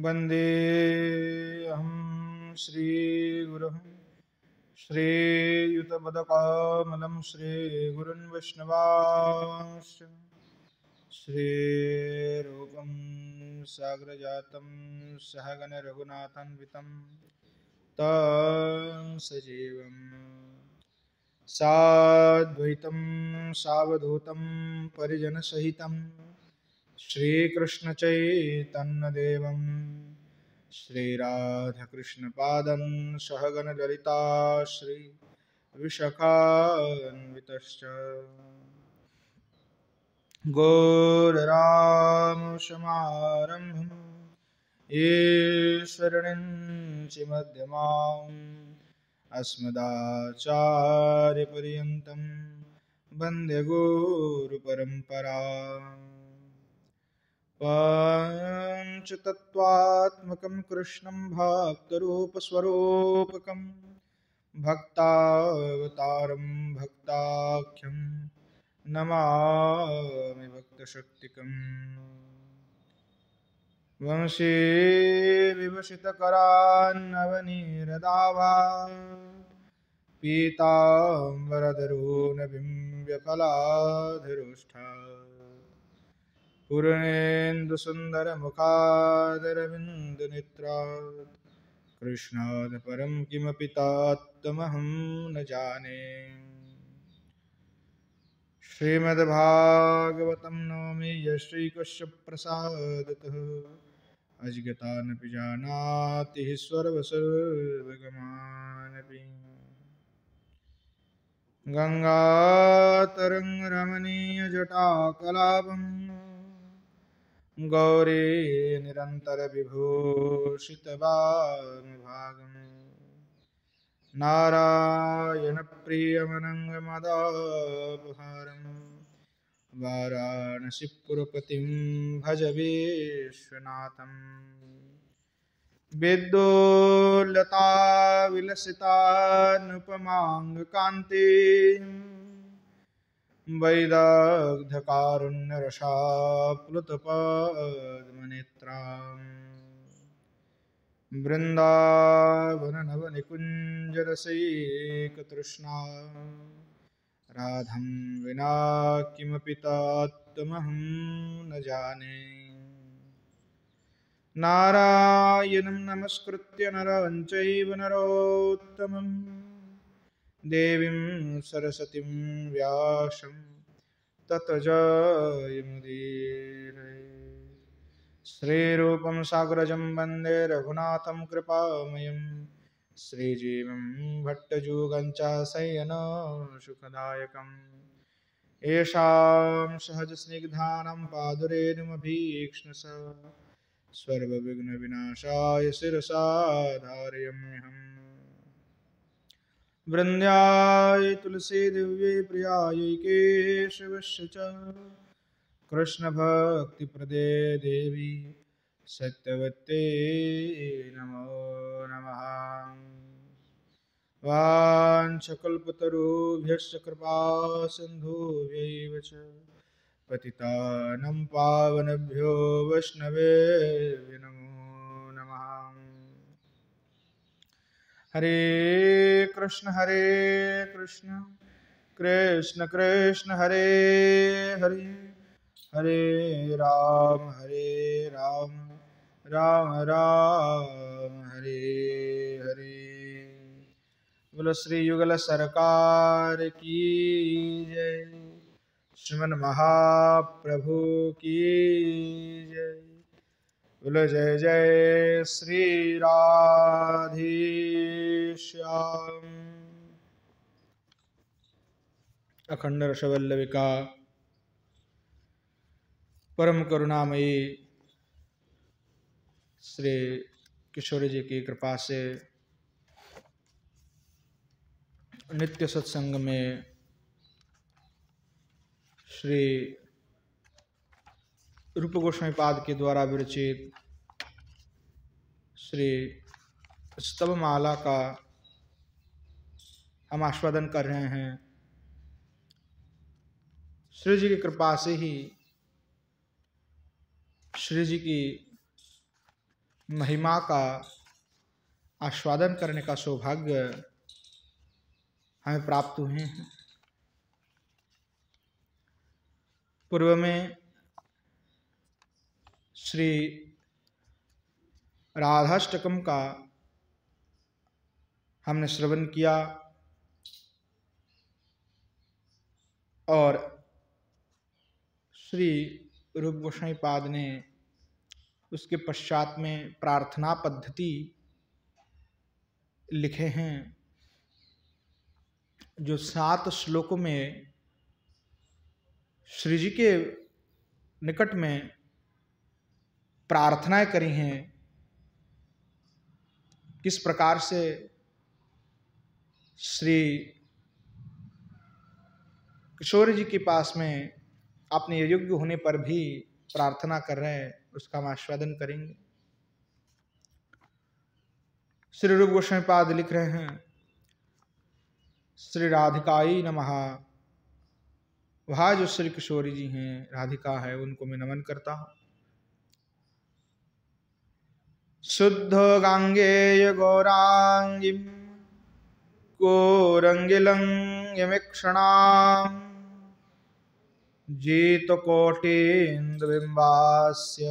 वन्देऽहं श्रीगुरुं श्रीयुतपदकमलं श्रीगुरुन् वैष्णवांश्च श्रीरूपं साग्रजातं सहगण रघुनाथान्वितं तं सजीवं साद्वैतं सावधूतं परिजनसहितं श्रीकृष्णचैतन्यदेवं श्रीराधाकृष्णपादं सहगण ललिता श्रीविशाखान्वितश्च गौररामशमारम्भं ईश्वरीं मध्यमाम् अस्मदाचार्यपर्यन्तं वन्दे गुरुपरम्पराम् पञ्चतत्त्वात्मकं कृष्णं भक्तरूपस्वरूपकं भक्तावतारं भक्ताख्यं नमामि भक्तशक्तिकम् वंशे विवसितकरान्नवनीरदाभा पीताम्बरधरोऽनभिं व्यफलाधरोष्ठा पूर्णेन्दुसुन्दरमुखादरविन्दनेत्रात् कृष्णात् परं किमपि तत्त्वमहं न जाने। श्रीमद्भागवतं नौमि यश्रीकृष्णप्रसादतः अज्ञातानपि जानाति सर्वगमानपि गङ्गातरङ्गरमणीयजटाकलापम् गौरी निरन्तरविभूषितवामभागम् नारायणप्रियमनङ्गमदापहारम् वाराणसीपुरपतिं भज विश्वनाथम् विद्योल्लताविलसितानुपमाङ्गकान्ति वैदग्ध्यकारुण्यरसाप्लुतपद्मनेत्राम् वृन्दावननवनिकुञ्जरसैकतृष्णा राधं विना किमपि तत्त्वमहं न जाने। नारायणं नमस्कृत्य नरं चैव नरोत्तमं देवीं सरस्वतीं व्यासं ततो जयमुदीरये। श्रीरूपं साग्रजं वन्दे रघुनाथं कृपामयं श्रीजीवं भट्टजुगं च शयनं सुखदायकम् येषां सहजस्निग्धानं पादरेणुमभीक्ष्णस सर्वविघ्नविनाशाय शिरसा धारयाम्यहम्। वृन्द्याय तुलसी दिव्यै प्रियायै केशवस्य च कृष्णभक्तिप्रदे देवी सत्यवत्यै नमो नमः। वाञ्छकल्पतरुभ्यश्च कृपा सिन्धुभ्यैव च पतितानं पावनेभ्यो वैष्णवेभ्यो नमो नमः। हरे कृष्ण कृष्ण कृष्ण हरे हरे हरे राम राम राम हरे हरे। बोलो श्री युगल सरकार की जय, श्रीमन महाप्रभु की जय। बोलो जय जय श्री राधेश्याम। अखंड रसवल्लभिका परम करुणामयी श्री किशोर जी की कृपा से नित्य सत्संग में श्री रूप गोस्वामी पाद के द्वारा विरचित श्री स्तवमाला का हम आस्वादन कर रहे हैं। श्री जी की कृपा से ही श्री जी की महिमा का आस्वादन करने का सौभाग्य हमें प्राप्त हुए हैं। पूर्व में श्री राधाष्टकम का हमने श्रवण किया और श्री रूप गोस्वामी पाद ने उसके पश्चात में प्रार्थना पद्धति लिखे हैं, जो 7 श्लोकों में श्री जी के निकट में प्रार्थनाएं करी हैं। किस प्रकार से श्री किशोर जी के पास में अपने योग्य होने पर भी प्रार्थना कर रहे हैं, उसका हम आस्वादन करेंगे। श्री रूप गोस्वामी पाद लिख रहे हैं, श्री राधिकाई नमः। वह जो श्री किशोरी जी हैं, राधिका है, उनको मैं नमन करता हूँ। शुद्ध गांगेय गौरांगीं गौरंगिलंगिमीक्षणाम् जीतकोटीन्द्रबिम्बास्य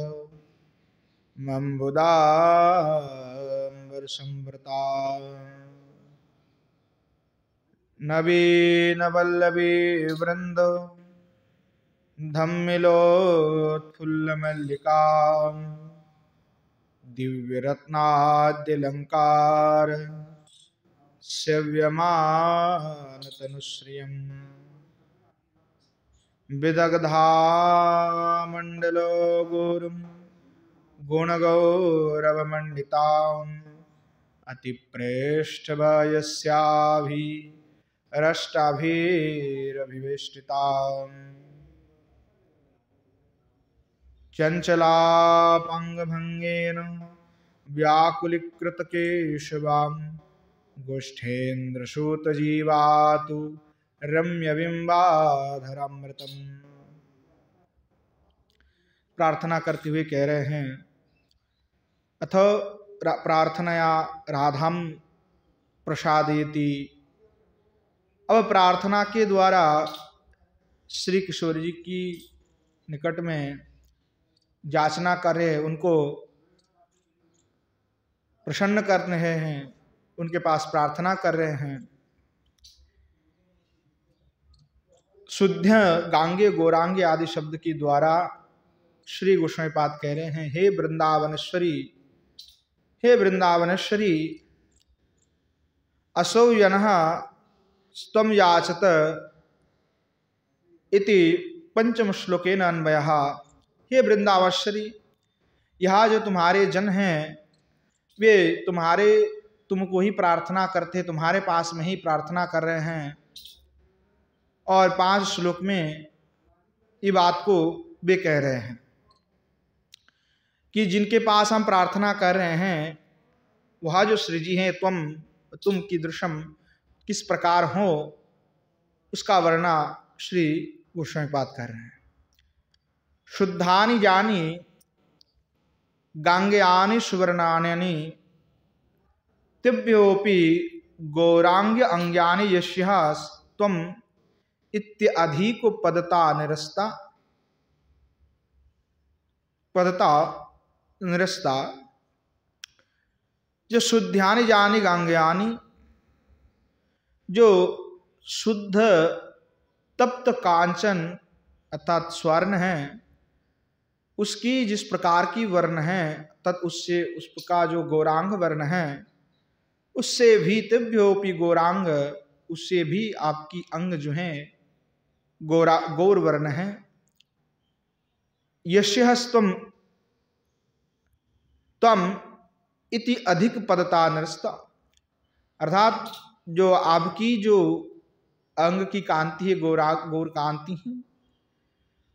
मम्बुदाम्बरसंवृता नवीनवल्लभी वृन्द धम्मिलोत्फुल्लमल्लिका दिव्यरत्नाद्यलङ्कार सेव्यमानतनुश्रियम् विदग्धामण्डलो गुरुं गुणगौरवमण्डिताम् अतिप्रेष्ठवयस्याभिरष्टाभिरभिवेष्टिताम् चञ्चलापाङ्गभङ्गेन व्याकुलीकृतकेशवाम् गोष्ठेन्द्रसूतजीवातु रम्यबिम्बाधरामृतम्। प्रार्थना करते हुए कह रहे हैं, अथ प्रार्थनया राधाम प्रसादयति। अब प्रार्थना के द्वारा श्री किशोर जी की निकट में याचना कर रहे हैं, उनको प्रसन्न कर रहे हैं, उनके पास प्रार्थना कर रहे हैं। शुद्ध गांगे गौरांगे आदि शब्द के द्वारा श्री गोस्वामी पाद कह रहे हैं, हे वृंदावनेश्वरी, हे वृंदावनेश्वरी, असौ यनः त्वं याचत इति पंचम श्लोकेन अन्वयः। हे वृंदावनेश्वरी, यह जो तुम्हारे जन हैं वे तुमको ही प्रार्थना करते, तुम्हारे पास में ही प्रार्थना कर रहे हैं। और 5 श्लोक में ये बात को वे कह रहे हैं कि जिनके पास हम प्रार्थना कर रहे हैं वह जो श्री जी हैं, तुम कीदृशम, किस प्रकार हो, उसका वर्णना श्री गोस्वामी पाद कर रहे हैं। शुद्धानि जानी गांगेयानि सुवर्णान्यानि तिभ्योपि गौरांग अंग्यानि यस्यः त्वम् इत्याधिक पदता निरस्ता। जो शुद्धानि जानी गांगेयानि, जो शुद्ध तप्त कांचन अर्थात स्वर्ण है, उसकी जिस प्रकार की वर्ण है, तत् उससे उसका जो गौरांग वर्ण है, उससे भी तिभ्योपि गौरांग, उससे भी आपकी अंग जो है गौर वर्ण है। यस्यस्त्वम तम इति अधिक पदता निरस्ता, अर्थात जो आपकी जो अंग की कांति है, गौर कांति है,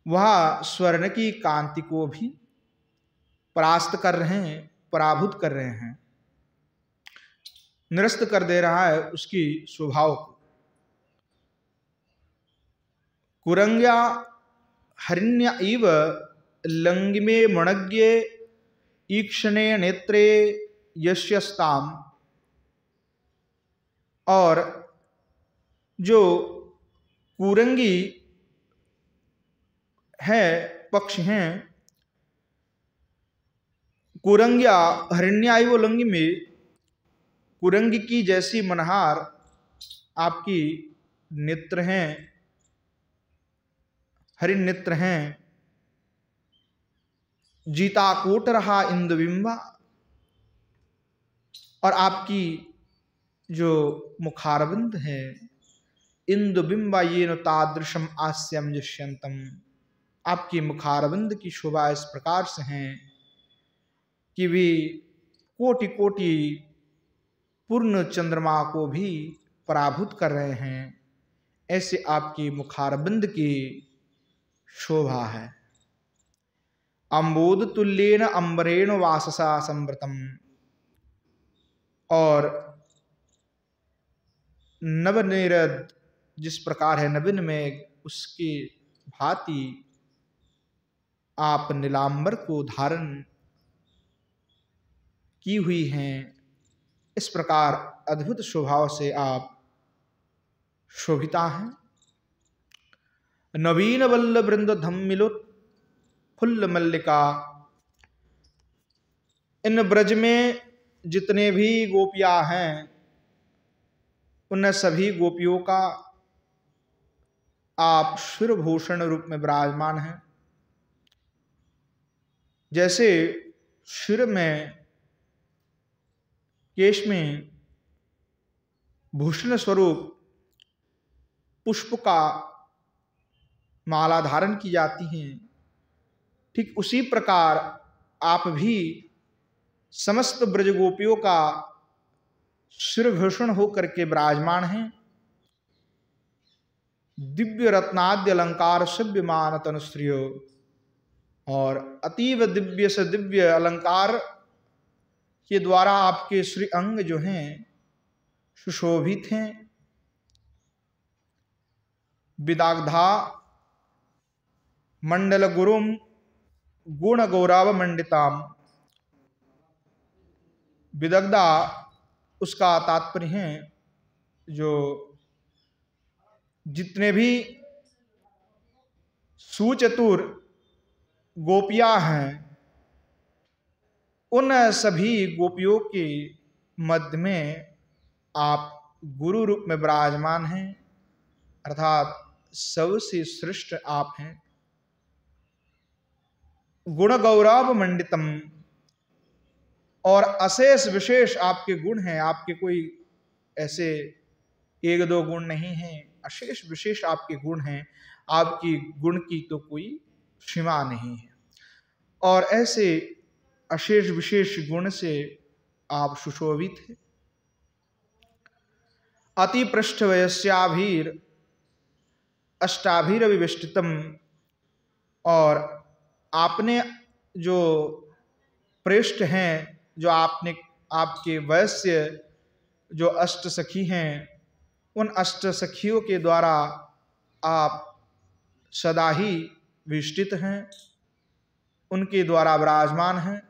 वह स्वर्ण की कांति को भी परास्त कर रहे हैं, पराभूत कर रहे हैं, निरस्त कर दे रहा है उसकी स्वभाव को। कुरंग्या हरिण्य इव लंगिमे मणज्ञे ईक्षणे नेत्रे यस्यस्ताम, और जो कुरंगी है, पक्ष हैं, कुरंग्या हरिण्यायुवलंगी में कुरंगी की जैसी मनहार आपकी नेत्र हैं, हरिण नेत्र हैं। जीताकोट रहा इंदुबिंबा, और आपकी जो मुखारविंद है, इंदुबिंबा ये न तादृशम आस्यम जिष्यंतम, आपकी मुखारविंद की शोभा इस प्रकार से हैं कि वे कोटि कोटि पूर्ण चंद्रमा को भी पराभूत कर रहे हैं। ऐसे आपकी मुखारविंद की शोभा है। अम्बोध तुल्येन अम्बरेण वाससा संवृतम, और नवनीरद जिस प्रकार है नवीन में, उसके भांति आप नीलांबर को धारण की हुई हैं। इस प्रकार अद्भुत स्वभाव से आप शोभिता हैं। नवीन वल्ल वृंद धम्मिलोत फुल्ल मल्लिका, इन ब्रज में जितने भी गोपियां हैं, उन सभी गोपियों का आप शिरभूषण रूप में विराजमान हैं। जैसे शिर में, केश में भूषण स्वरूप पुष्प का माला धारण की जाती है, ठीक उसी प्रकार आप भी समस्त ब्रज गोपियों का शिरभूषण होकर के विराजमान हैं। दिव्य रत्नाद्य अलंकार शिव्यमान तनुश्रियो, और अतीव दिव्य से दिव्य अलंकार के द्वारा आपके श्री अंग जो हैं सुशोभित हैं। विदाग्धा मंडल गुरुम गुण गौरव मंडिताम, विदग्धा उसका तात्पर्य है जो जितने भी सुचतुर गोपियां हैं, उन सभी गोपियों के मध्य में आप गुरु रूप में विराजमान हैं, अर्थात सबसे श्रेष्ठ आप हैं। गुण गौरव मंडितम, और अशेष विशेष आपके गुण हैं। आपके कोई ऐसे एक दो गुण नहीं हैं, अशेष विशेष आपके गुण हैं। आपकी गुण की तो कोई सीमा नहीं है, और ऐसे अशेष विशेष गुण से आप सुशोभित हैं। अति पृष्ठ वयस्याभीर अष्टाभीर विविष्टितम, और आपने जो पृष्ठ हैं, जो आपने आपके वैश्य जो अष्ट सखी हैं, उन अष्ट सखियों के द्वारा आप सदा ही विष्टित हैं, उनके द्वारा विराजमान हैं।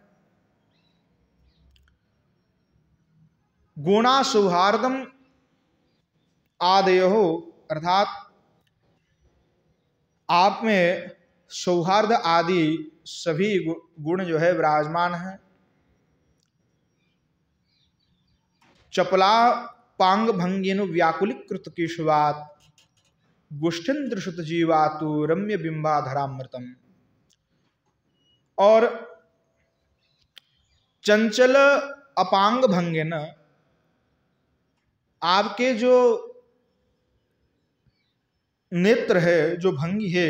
गुणा सौहार्दम आदयो, अर्थात आप में सौहार्द आदि सभी गुण जो है विराजमान हैं। चपला पांग भंगिनु व्याकुलीकृत केशवात, गुष्ठेन्द्र सुत जीवातु रम्य बिंबाधरामृतम, और चंचल अपांग भंगिन, आपके जो नेत्र है, जो भंगी है,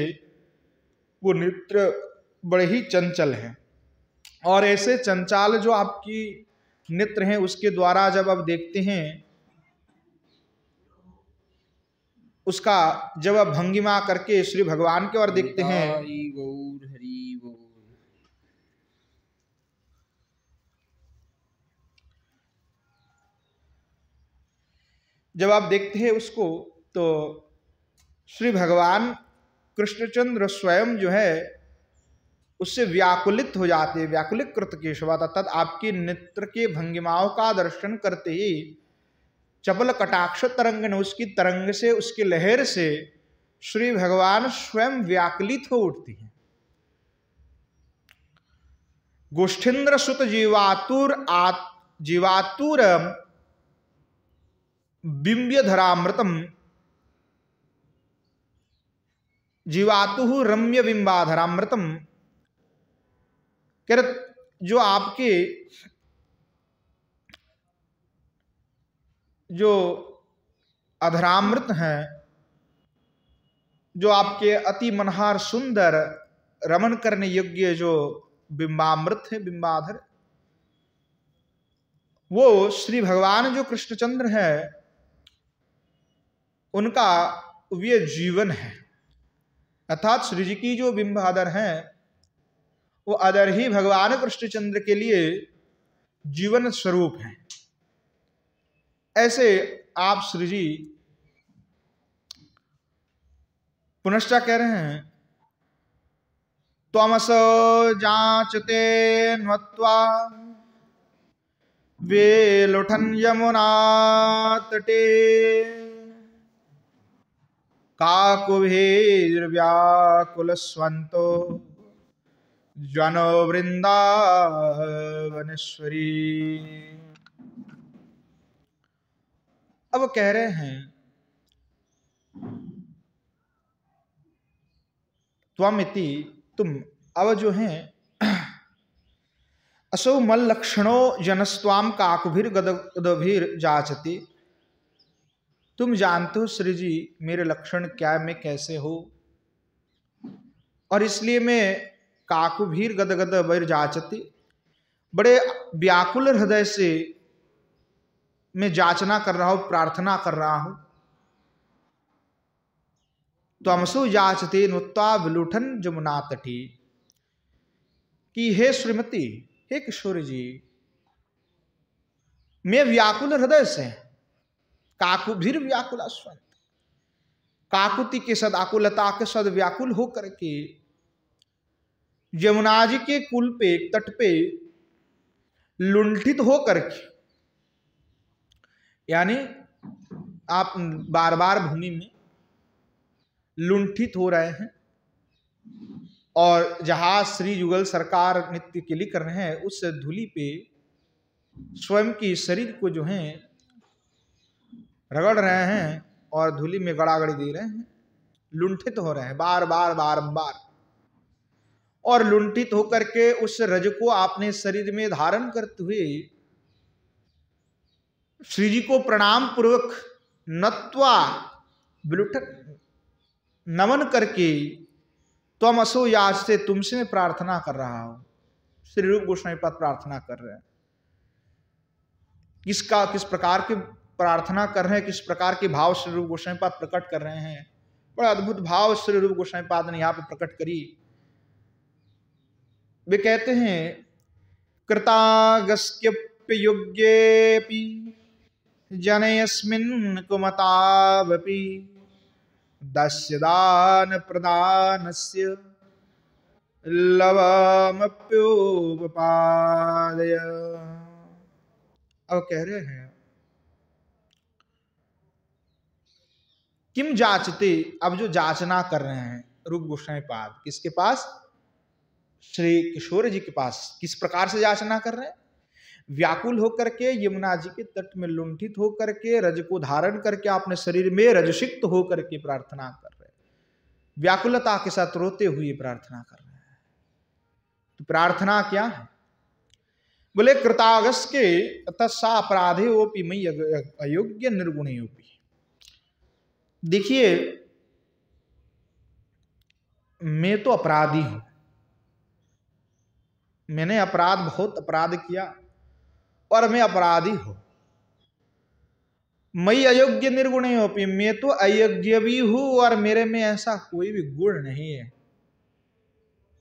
वो नेत्र बड़े ही चंचल हैं। और ऐसे चंचल जो आपकी नेत्र हैं, उसके द्वारा जब आप देखते हैं, उसका जब आप भंगिमा करके श्री भगवान की ओर देखते हैं, जब आप देखते हैं उसको, तो श्री भगवान कृष्णचंद्र स्वयं जो है उससे व्याकुलित हो जाते, व्याकुलित कृत केशवा, तथा आपकी नेत्र के भंगिमाओं का दर्शन करते ही चपल कटाक्ष तरंग ने, उसकी तरंग से, उसकी लहर से श्री भगवान स्वयं व्याकुलित हो उठती हैं। गोष्ठेन्द्र सुत जीवातुर बिंब्यधरामृतम जीवातु रम्य बिंबाधरामृतम, कह जो आपके जो अधरामृत हैं, जो आपके अति मनहार सुंदर रमन करने योग्य जो बिंबामृत है, बिंबाधर, वो श्री भगवान जो कृष्णचंद्र है उनका ये जीवन है। अर्थात श्री जी की जो बिंबाधर हैं वो अदर ही भगवान कृष्णचंद्र के लिए जीवन स्वरूप हैं। ऐसे आप श्री जी पुनश्च कह रहे हैं, त्वमस जांचते नत्वा वेलुठन यमुना तटे, काकुभिर्व्याकुल स्वंतो जनो वृंदावनेश्वरी। अब कह रहे हैं, त्वमिति तुम, अब जो हैं असौ मल लक्षणो जनस्वाम काकुभिर गदभिर जाचती, तुम जानते हो श्री जी मेरे लक्षण क्या है, मैं कैसे हो, और इसलिए मैं काकुभीर गदगद वीर जाचती, बड़े व्याकुल हृदय से मैं जाचना कर रहा हूं, प्रार्थना कर रहा हूं। त्वमसु जाचते नुत्वा विलुठन जमुना तटी, कि हे श्रीमती, हे किशोर जी, मैं व्याकुल हृदय से, काकुभीर व्याकुल स्वंत, काकुति के सद, आकुलता के सद व्याकुल होकर के यमुना जी के कुल पे, तट पे लुंठित होकर के, यानी आप बार बार भूमि में लुंठित हो रहे हैं, और जहां श्री युगल सरकार नित्य के लिए कर रहे हैं, उस धूलि पे स्वयं की शरीर को जो है रगड़ रहे हैं और धूलि में गड़ागड़ी दे रहे हैं, लुंठित हो रहे हैं बार बार बारंबार, और लुंठित होकर के उस रज को आपने शरीर में धारण करते हुए श्री जी को प्रणाम पूर्वक नत्वा विलुठन, नमन करके, त्वम असो याच से, तुमसे मैं प्रार्थना कर रहा हूं। श्री रूप गोस्वामी पाद प्रार्थना कर रहे हैं, किस प्रकार की प्रार्थना कर रहे हैं, किस प्रकार के भाव श्री रूप गोस्वामी पाद प्रकट कर रहे हैं। बड़ा अद्भुत भाव श्री रूप गोस्वामी पाद ने यहां पर प्रकट करी। वे कहते हैं, कृतागस्त्यप्ययोग्येऽपि जनयस्मिन् कुमतावपि, दस्य दान प्रदानस्य लवमप्योपपादय। अब कह रहे हैं, किम जाचते, अब जो जाचना कर रहे हैं रूप गोस्वामी पाद, किसके पास? श्री किशोर जी के पास। किस प्रकार से याचना कर रहे हैं? व्याकुल होकर के यमुना जी के तट में लुंठित होकर के रज को धारण करके अपने शरीर में रजसिक्त होकर के प्रार्थना कर रहे हैं, व्याकुलता के साथ रोते हुए प्रार्थना कर रहे हैं। तो प्रार्थना क्या है? बोले कृतागस के तत्सा अपराधे ओपी मई अयोग्य निर्गुणे ओपी। देखिए मैं तो अपराधी हूं, मैंने अपराध, बहुत अपराध किया और मैं अपराधी हूं। मई अयोग्य निर्गुणे ओपी, मैं तो अयोग्य भी हूं और मेरे में ऐसा कोई भी गुण नहीं है।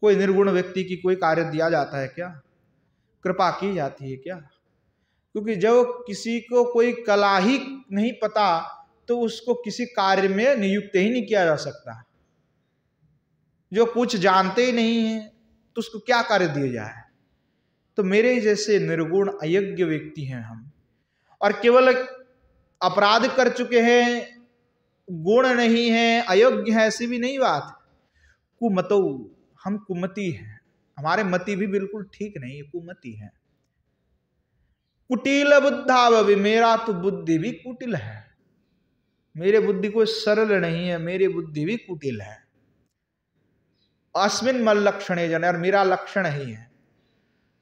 कोई निर्गुण व्यक्ति की कोई कार्य दिया जाता है क्या? कृपा की जाती है क्या? क्योंकि जब किसी को कोई कला ही नहीं पता तो उसको किसी कार्य में नियुक्त ही नहीं किया जा सकता। जो कुछ जानते ही नहीं है तो तो उसको क्या कार्य दिया जाए। तो मेरे जैसे निर्गुण अयोग्य व्यक्ति हैं हम, और केवल अपराध कर चुके हैं, गुण नहीं है, अयोग्य है, ऐसी भी नहीं बात। कुमतौ, हम कुमति हैं, हमारे मति भी बिल्कुल ठीक नहीं है, कुमति है। कुटिल बुद्धावि, मेरा तो बुद्धि भी कुटिल है, मेरे बुद्धि कोई सरल नहीं है, मेरी बुद्धि भी कुटिल है। अस्मिन मल लक्षणे जन, और मेरा लक्षण ही है।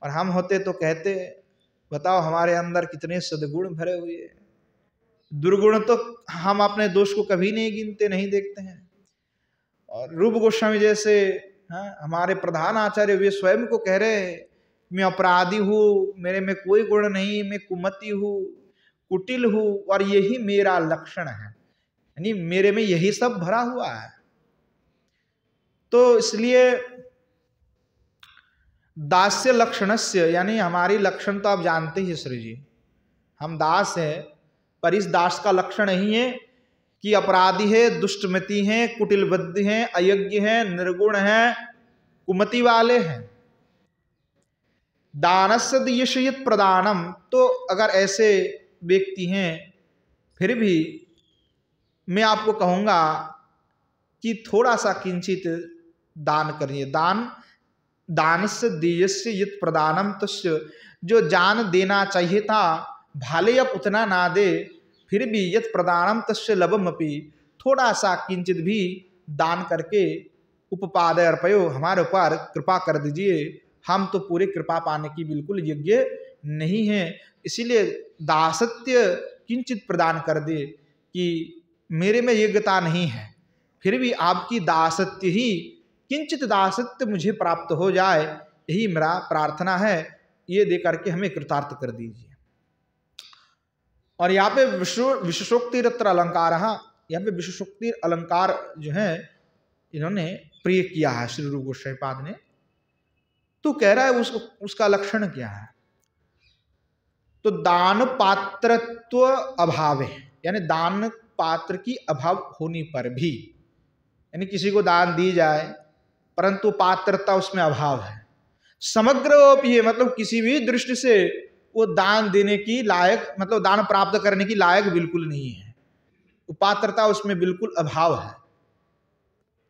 और हम होते तो कहते, बताओ हमारे अंदर कितने सद्गुण भरे हुए, दुर्गुण तो हम अपने दोष को कभी नहीं गिनते, नहीं देखते हैं। और रूप गोस्वामी जैसे हमारे प्रधान आचार्य, वे स्वयं को कह रहे हैं, मैं अपराधी हूँ, मेरे में कोई गुण नहीं, मैं कुमति हूँ, कुटिल हूँ, और यही मेरा लक्षण है, यानी मेरे में यही सब भरा हुआ है। तो इसलिए दास्य लक्षणस्य, यानी हमारी लक्षण तो आप जानते ही श्री जी, हम दास हैं, पर इस दास का लक्षण नहीं है कि अपराधी है, दुष्टमति है, कुटिल बुद्धि है, अयोग्य है, निर्गुण है, कुमति वाले हैं। दानस्य दीयशयित प्रदानम, तो अगर ऐसे व्यक्ति हैं, फिर भी मैं आपको कहूंगा कि थोड़ा सा किंचित दान करिए। दानस्य दीयस्य यत् प्रदानम तस्य, जो जान देना चाहिए था भाले अब उतना ना दे, फिर भी यत् प्रदानम तस्य लभमपि, थोड़ा सा किंचित भी दान करके उपपादय अर्पयो, हमारे ऊपर कृपा कर दीजिए, हम तो पूरे कृपा पाने की बिल्कुल योग्य नहीं है, इसीलिए दासत्य किंचित प्रदान कर दे, कि मेरे में योग्यता नहीं है, फिर भी आपकी दासत्य ही, किंचित दासत्य मुझे प्राप्त हो जाए, यही मेरा प्रार्थना है, ये दे करके हमें कृतार्थ कर दीजिए। और यहाँ पे विशेषोक्ति रत्र अलंकार, यहाँ पे विशेषोक्ति अलंकार जो है इन्होंने प्रिय किया है श्री रूप गोस्वामी पाद ने। तो कह रहा है उसका लक्षण क्या है, तो दान पात्रत्व अभाव है, यानी दान पात्र की अभाव होने पर भी, यानी किसी को दान दी जाए परंतु पात्रता उसमें अभाव है, समग्र मतलब किसी भी दृष्टि से वो दान देने की लायक, मतलब दान प्राप्त करने की लायक बिल्कुल नहीं है, पात्रता उसमें बिल्कुल अभाव है।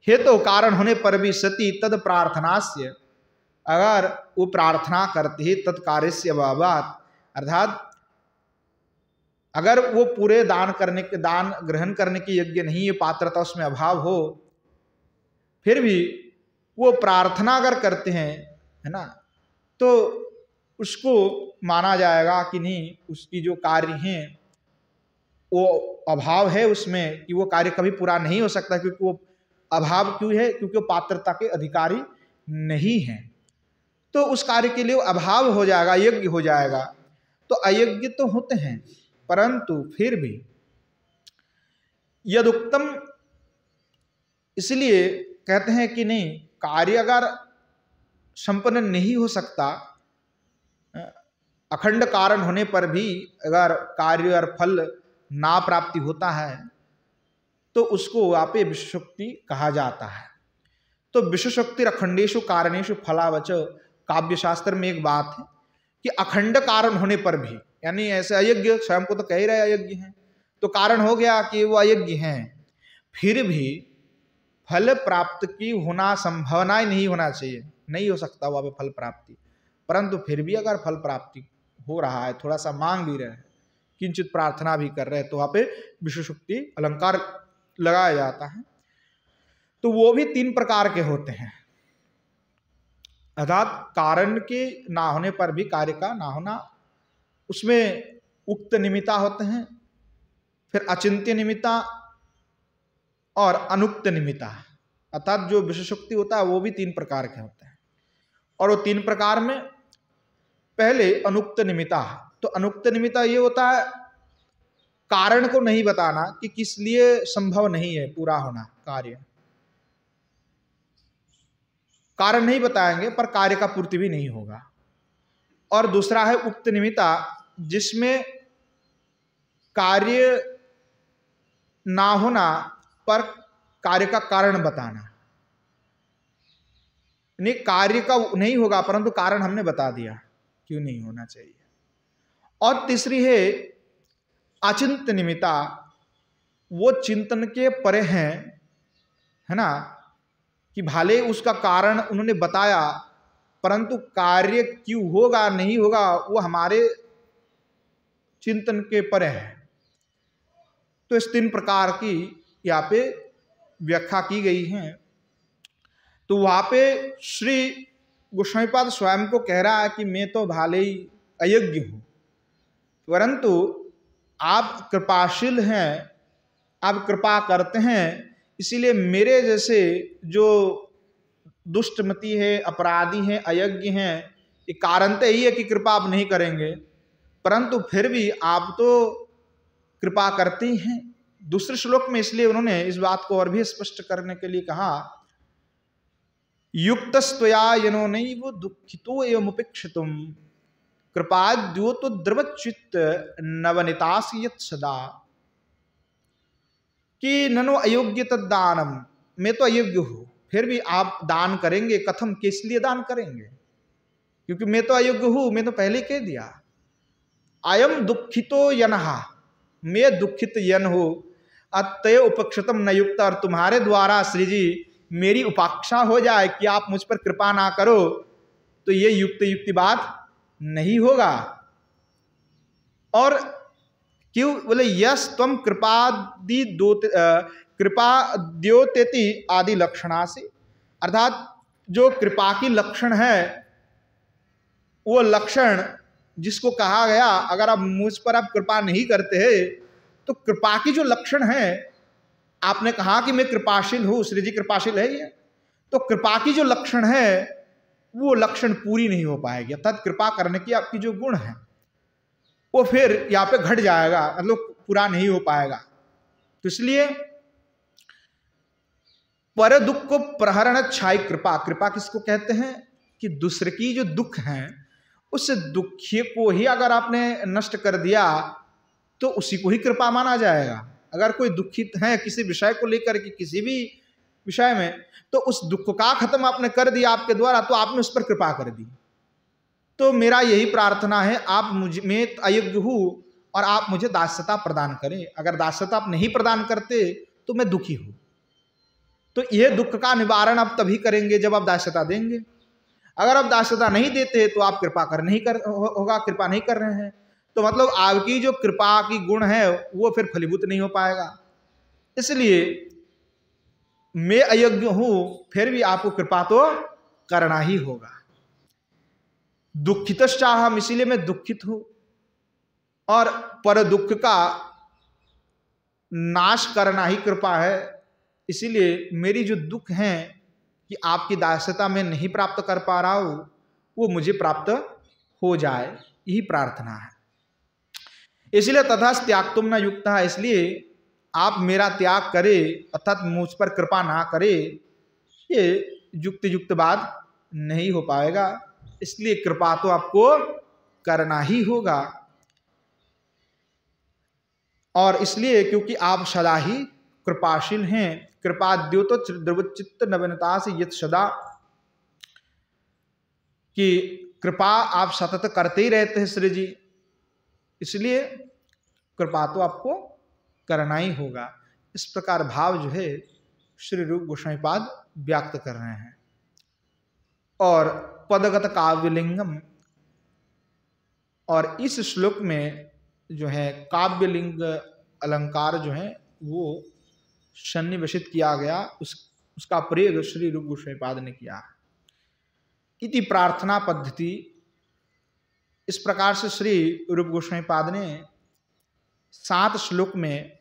हेतु तो कारण होने पर भी सती तद प्रार्थना से, अगर वो प्रार्थना करते ही तत्कार्य से अभावात, अर्थात अगर वो पूरे दान ग्रहण करने की योग्य नहीं है, पात्रता उसमें अभाव हो, फिर भी वो प्रार्थना अगर करते हैं, है ना, तो उसको माना जाएगा कि नहीं, उसकी जो कार्य हैं वो अभाव है उसमें, कि वो कार्य कभी पूरा नहीं हो सकता, क्योंकि वो अभाव क्यों है, क्योंकि वो पात्रता के अधिकारी नहीं है, तो उस कार्य के लिए अभाव हो जाएगा, अयोग्य हो जाएगा। तो अयोग्य तो होते हैं, परंतु फिर भी यदुक्तम, इसलिए कहते हैं कि नहीं, कार्य अगर संपन्न नहीं हो सकता, अखंड कारण होने पर भी अगर कार्य और फल ना प्राप्ति होता है, तो उसको वहाँ पे विशेषोक्ति कहा जाता है। तो विशेषोक्ति अखंडेशु कारणेशु फलावच, काव्य शास्त्र में एक बात है कि अखंड कारण होने पर भी, यानी ऐसे अयोग्य, स्वयं को तो कह ही रहे अयोग्य हैं, तो कारण हो गया कि वो अयोग्य हैं, फिर भी फल प्राप्त की होना संभावना ही नहीं होना चाहिए, नहीं हो सकता वहाँ पे फल प्राप्ति, परंतु फिर भी अगर फल प्राप्ति हो रहा है, थोड़ा सा मांग भी रहे हैं, किंचित प्रार्थना भी कर रहे हैं, तो वहाँ पे विशेषोक्ति अलंकार लगाया जाता है। तो वो भी 3 प्रकार के होते हैं, अर्थात कारण के ना होने पर भी कार्य का ना होना, उसमें उक्त निमित्ता होते हैं, फिर अचिंत्य निमित्ता और अनुक्त निमित्ता, अर्थात जो विशेषोक्ति होता है वो भी 3 प्रकार के होते हैं। और वो 3 प्रकार में पहले अनुक्त निमित्ता, तो अनुक्त निमित्ता ये होता है कारण को नहीं बताना कि किस लिए संभव नहीं है पूरा होना कार्य, कारण नहीं बताएंगे पर कार्य का पूर्ति भी नहीं होगा। और दूसरा है उक्त निमित्ता, जिसमें कार्य ना होना पर कार्य का कारण बताना, नहीं, कार्य का नहीं होगा, परंतु कारण हमने बता दिया क्यों नहीं होना चाहिए। और तीसरी है अचिंत्य निमित्ता, वो चिंतन के परे हैं, है ना, कि भले उसका कारण उन्होंने बताया, परंतु कार्य क्यों होगा नहीं होगा वो हमारे चिंतन के परे है। तो इस 3 प्रकार की यहाँ पे व्याख्या की गई है। तो वहां पे श्री गोस्वामीपाद स्वयं को कह रहा है कि मैं तो भाले ही अयोग्य हूं, परंतु आप कृपाशील हैं, आप कृपा करते हैं, इसीलिए मेरे जैसे जो दुष्टमती है, अपराधी हैं, अयोग्य हैं, ये कारण तो यही है कि कृपा आप नहीं करेंगे, परंतु फिर भी आप तो कृपा करते ही हैं। दूसरे श्लोक में इसलिए उन्होंने इस बात को और भी स्पष्ट करने के लिए कहा, युक्तस्त्वया यनो नैव दुःखितो एवमुपेक्षितुम कृपाद्योतो द्रवचित्त नवनितासि यत् सदा, कि ननो अयोग्य तद्दानम, मैं तो अयोग्य हूं, फिर भी आप दान करेंगे। कथम, किस लिए दान करेंगे? क्योंकि मैं तो अयोग्य हूं, मैं तो पहले कह दिया। अयम दुखितो यनहा, मैं दुखित यन हो, अतय उपक्षतम न युक्त, और तुम्हारे द्वारा श्री जी मेरी उपाक्षा हो जाए कि आप मुझ पर कृपा ना करो, तो ये युक्ति बात नहीं होगा। और क्यों बोले, यस त्वम कृपा द्योतेति आदि लक्षणासि, अर्थात जो कृपा की लक्षण है, वो लक्षण जिसको कहा गया, अगर आप मुझ पर आप कृपा नहीं करते हैं, तो कृपा की जो लक्षण है, आपने कहा कि मैं कृपाशील हूं, श्री जी कृपाशील है, ये तो कृपा की जो लक्षण है वो लक्षण पूरी नहीं हो पाएगी। अर्थात कृपा करने की आपकी जो गुण है वो फिर यहाँ पे घट जाएगा, मतलब पूरा नहीं हो पाएगा। तो इसलिए पर दुख को प्रहरण छाई कृपा, कृपा किसको कहते हैं कि दूसरे की जो दुख है उस दुखी को ही अगर आपने नष्ट कर दिया तो उसी को ही कृपा माना जाएगा। अगर कोई दुखित है किसी विषय को लेकर के, किसी भी विषय में, तो उस दुख का खत्म आपने कर दिया आपके द्वारा, तो आपने उस पर कृपा कर दी। तो मेरा यही प्रार्थना है, आप मुझे, मैं अयोग्य हूं और आप मुझे दास्यता प्रदान करें। अगर दास्यता आप नहीं प्रदान करते तो मैं दुखी हूं। तो यह दुख का निवारण आप तभी करेंगे जब आप दास्यता देंगे। अगर आप दास्यता नहीं देते तो आप कृपा कृपा नहीं कर रहे हैं, तो मतलब आपकी जो कृपा की गुण है वो फिर फलीभूत नहीं हो पाएगा। इसलिए मैं अयोग्य हूं, फिर भी आपको कृपा तो करना ही होगा। दुखितश्चाहम, इसीलिए मैं दुखित हूं, और पर दुख का नाश करना ही कृपा है। इसीलिए मेरी जो दुख है कि आपकी दास्यता में नहीं प्राप्त कर पा रहा हूं, वो मुझे प्राप्त हो जाए, यही प्रार्थना है। इसलिए तथा त्याग तुम न युक्त है, इसलिए आप मेरा त्याग करे, अर्थात मुझ पर कृपा ना करे, ये युक्त बात नहीं हो पाएगा। इसलिए कृपा तो आपको करना ही होगा। और इसलिए क्योंकि आप सदा ही कृपाशील हैं, कृपा द्यो तो द्रवचित्त नवनता से यत सदा, कि कृपा आप सतत करते ही रहते हैं श्री जी, इसलिए कृपा तो आपको करना ही होगा। इस प्रकार भाव जो है श्री रूप गोस्वामीपाद व्यक्त कर रहे हैं। और पदगत काव्यलिंगम, और इस श्लोक में जो है काव्यलिंग अलंकार जो है वो सन्निवेशित किया गया, उसका प्रयोग श्री रूप गोस्वामीपाद ने किया। इति प्रार्थना पद्धति, इस प्रकार से श्री रूप गोस्वामीपाद ने 7 श्लोक में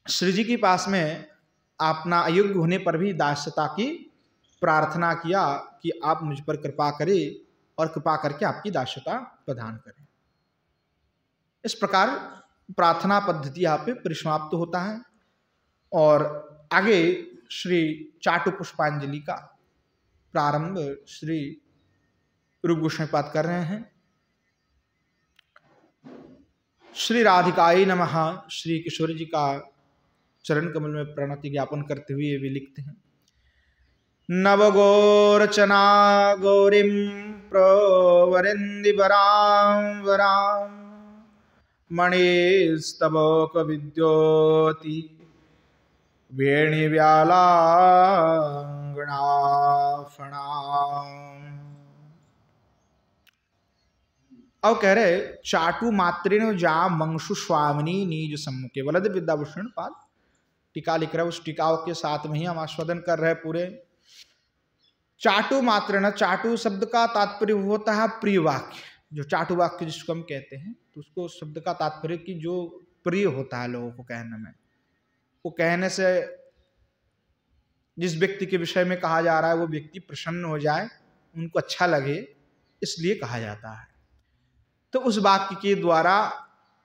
श्री जी के पास में अपना अयोग्य होने पर भी दास्यता की प्रार्थना किया कि आप मुझ पर कृपा करें और कृपा करके आपकी दास्यता प्रदान करें। इस प्रकार प्रार्थना पद्धति यहाँ पे परिसमाप्त होता है। और आगे श्री चाटु पुष्पांजलि का प्रारंभ श्री रूप गोस्वामीपाद कर रहे हैं। श्री राधिकाय नमः, श्री किशोर जी का चरण कमल में प्रणति ज्ञापन करते हुए वे लिखते हैं, नवगोरचना गौरीं प्रवरन्ति वरां वरां मणिस्तबक विद्योति वेणीव्यालांगनाफणा। अब कह रहे चाटु मात्रेण जा मंशु स्वामिनी नीज सम्मुखे। वलद विद्याभूषण पाद टीका लिख रहे, उस टीकाओं के साथ में ही हम आस्वादन कर रहे पूरे। चाटु मात्रेण, चाटु शब्द का तात्पर्य होता है प्रिय वाक्य, जो चाटु वाक्य जिसको हम कहते हैं, तो उसको शब्द का तात्पर्य कि जो प्रिय होता है लोगों को कहने में, वो कहने से जिस व्यक्ति के विषय में कहा जा रहा है वो व्यक्ति प्रसन्न हो जाए, उनको अच्छा लगे, इसलिए कहा जाता है। तो उस वाक्य के द्वारा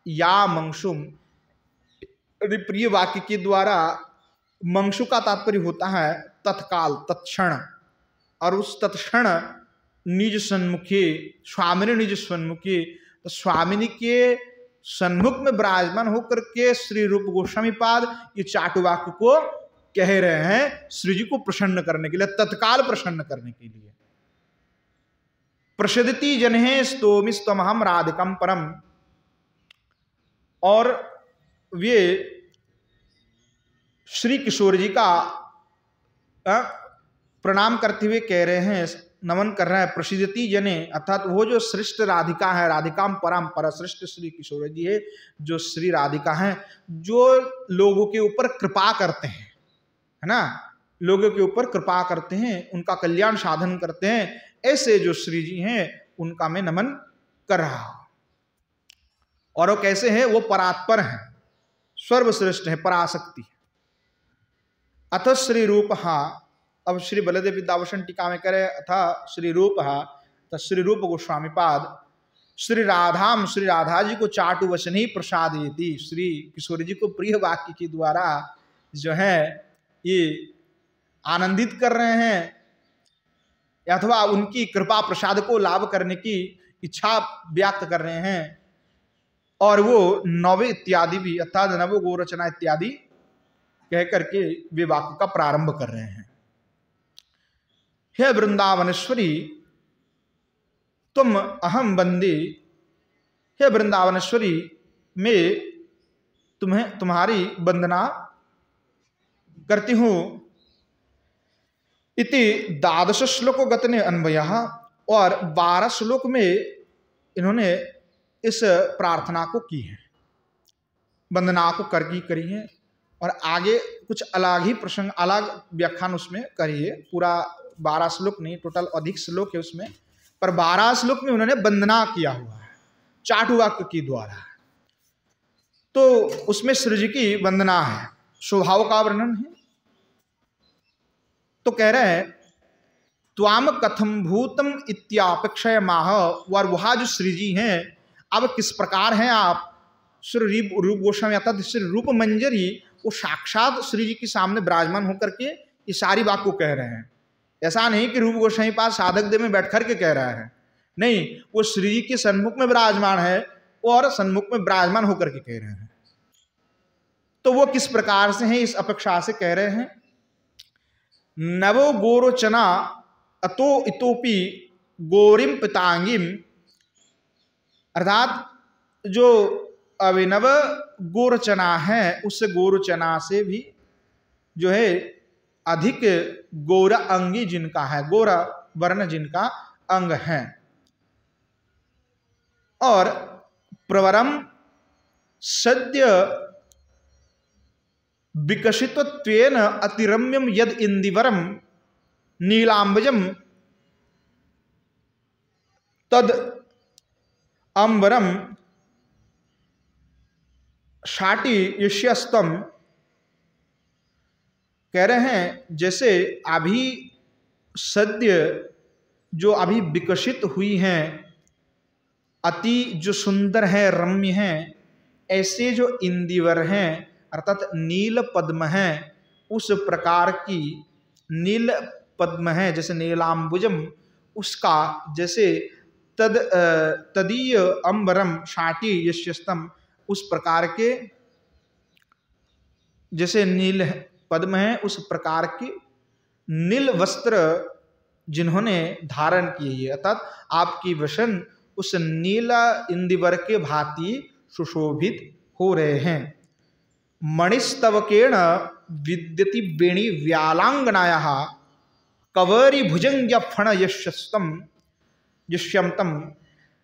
या मंशुम, प्रिय वाक्य के द्वारा मंशु का तात्पर्य होता है तत्काल, तत्क्षण, और उस तत्क्षण निज सन्मुखे, स्वामिनी निज सन्मुखे, तो स्वामिनी के सन्मुख में विराजमान होकर के श्री रूप गोस्वामी पाद ये चाटु वाक्य को कह रहे हैं श्री जी को प्रसन्न करने के लिए, तत्काल प्रसन्न करने के लिए। प्रसिद्धति जन्हे स्तोमि स्तमहम राधिकम परम, और वे श्री किशोर जी का प्रणाम करते हुए कह रहे हैं, नमन कर रहे हैं। प्रसिद्धति जने अर्थात वो जो श्रेष्ठ राधिका है, राधिकाम परम, पर श्रेष्ठ श्री किशोर जी है, जो श्री राधिका हैं, जो लोगों के ऊपर कृपा करते हैं, है ना, लोगों के ऊपर कृपा करते हैं, उनका कल्याण साधन करते हैं, ऐसे जो श्री जी हैं उनका मैं नमन कर रहा हूं। और वो कैसे हैं? वो परात्पर हैं, सर्वश्रेष्ठ है, पराशक्ति है। अथ श्री रूप, अब श्री बलदेव विद्याभूषण टीका में करे, अथा श्री रूप तो श्री रूप गोस्वामी पाद श्री राधाम, श्री राधा जी को चाटु वचन ही प्रसाद देती, श्री किशोर जी को प्रिय वाक्य के द्वारा जो है ये आनंदित कर रहे हैं, अथवा उनकी कृपा प्रसाद को लाभ करने की इच्छा व्यक्त कर रहे हैं। और वो नव इत्यादि भी, अर्थात नव गोरचना इत्यादि कह करके वे वाक्य का प्रारंभ कर रहे हैं। हे वृंदावनेश्वरी तुम अहम बंदी, हे वृंदावनेश्वरी मैं तुम्हारी वंदना करती हूं। इति 12 श्लोक गतने अन्वय, और 12 श्लोक में इन्होंने इस प्रार्थना को की है, वंदना को करी है। और आगे कुछ अलग ही प्रसंग, अलग व्याख्यान उसमें करिए, पूरा 12 श्लोक नहीं, टोटल अधिक श्लोक है उसमें, पर 12 श्लोक में उन्होंने वंदना किया हुआ है चाटु वाक्य के द्वारा। तो उसमें श्री जी की वंदना है, स्वभाव का वर्णन है। तो कह रहे हैं त्वाम कथम भूतम इत्यापेक्षय माह, और वह जो श्री जी हैं अब किस प्रकार हैं आप। श्री रूप गोस्वामी अर्थात श्री रूप मंजरी वो साक्षात श्री जी के सामने विराजमान होकर के ये सारी बात को कह रहे हैं। ऐसा नहीं कि रूप गोस्वामी पास साधक देह में बैठ करके कह रहा है, नहीं, वो श्री जी के सन्मुख में विराजमान है और सन्मुख में विराजमान होकर के कह रहे हैं। तो वो किस प्रकार से हैं इस अपेक्षा से कह रहे हैं। नवो गोरोचना अतो इतोपि गोरिम पितांगिम, अर्थात जो अभिनव गोरचना है उस गोरचना से भी जो है अधिक गोरा अंगी जिनका है, गोरा वर्ण जिनका अंग है, और प्रवरम सद्य विकसित्वेन अतिरम्यम यद इंदिवरम नीलांबजम तद अंबरम शाटी यश्यस्तम। कह रहे हैं जैसे अभी सद्य जो अभी विकसित हुई हैं, अति जो सुंदर है, रम्य हैं, ऐसे जो इंदिवर हैं अर्थात नील पद्म है, उस प्रकार की नील पद्म है जैसे नीलांबुजम, उसका जैसे तदीय अंबरम शाटी यश्यस्तम, उस प्रकार के जैसे नील पद्म है उस प्रकार की नील वस्त्र जिन्होंने धारण किए, अर्थात आपकी वसन उस नीला इंदिवर के भांति सुशोभित हो रहे हैं। मणिस्तवकेण विद्यति वेणी व्यालांगनायाः कवरी भुजंग फण यश्यंतम।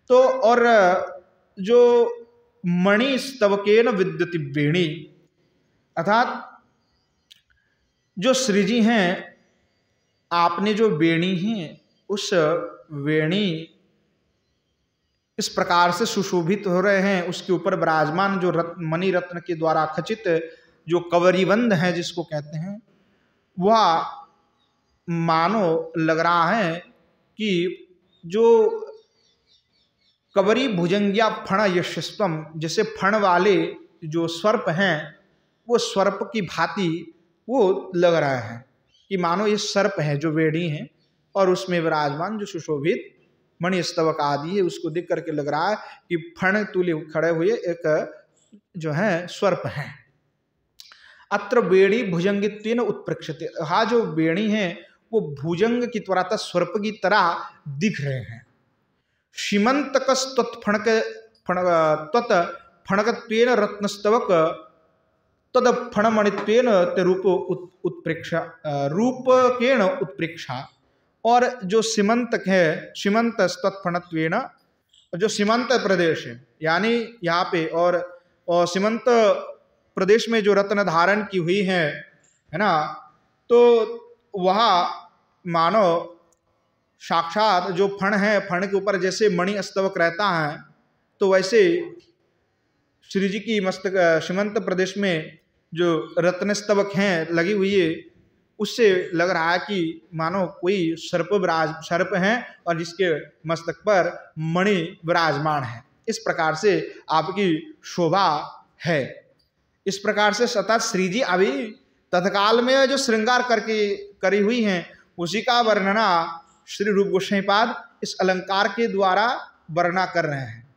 तो और जो मणिस्तवकेन विद्यति वेणी, अर्थात जो श्री जी हैं, आपने जो वेणी है उस वेणी इस प्रकार से सुशोभित हो रहे हैं, उसके ऊपर विराजमान जो मणि रत्न के द्वारा खचित जो कवरीबंध है जिसको कहते हैं, वह मानो लग रहा है कि जो कवरी भुजंग्या फण यशस्वम, जैसे फण वाले जो सर्प हैं वो सर्प की भांति वो लग रहा है कि मानो ये सर्प है जो वेणी है और उसमें विराजमान जो सुशोभित मणिस्तवक आदि है, उसको देख करके लग रहा है कि फण तुल्य खड़े हुए एक जो है सर्प है। अत्र वेणी भुजंगित्वेन उत्प्रेक्षते, हाँ जो वेणी है वो भुजंग की त्वरा सर्प की तरह दिख रहे हैं। सीमंतकस फणकत्वेन रत्नस्तवक तद फणमणित्वेन ते रूप उत्प्रेक्षा रूपकेण उत्प्रेक्षा। और जो सीमंतक है, सीमंत तत्फणत्वेन, जो सीमंत प्रदेश है यानी यहाँ पे, और सीमंत प्रदेश में जो रत्न धारण की हुई है ना, तो वह मानो साक्षात जो फण है, फण के ऊपर जैसे मणि अस्तवक रहता है, तो वैसे श्री जी की मस्तक सीमंत प्रदेश में जो रत्नस्तवक हैं लगी हुई है, उससे लग रहा है कि मानो कोई सर्प है और जिसके मस्तक पर मणि विराजमान है। इस प्रकार से आपकी शोभा है। इस प्रकार से सतत श्री जी अभी तत्काल में जो श्रृंगार करके करी हुई हैं उसी का वर्णना श्री रूप गोस्वामी पाद इस अलंकार के द्वारा वर्णना कर रहे हैं,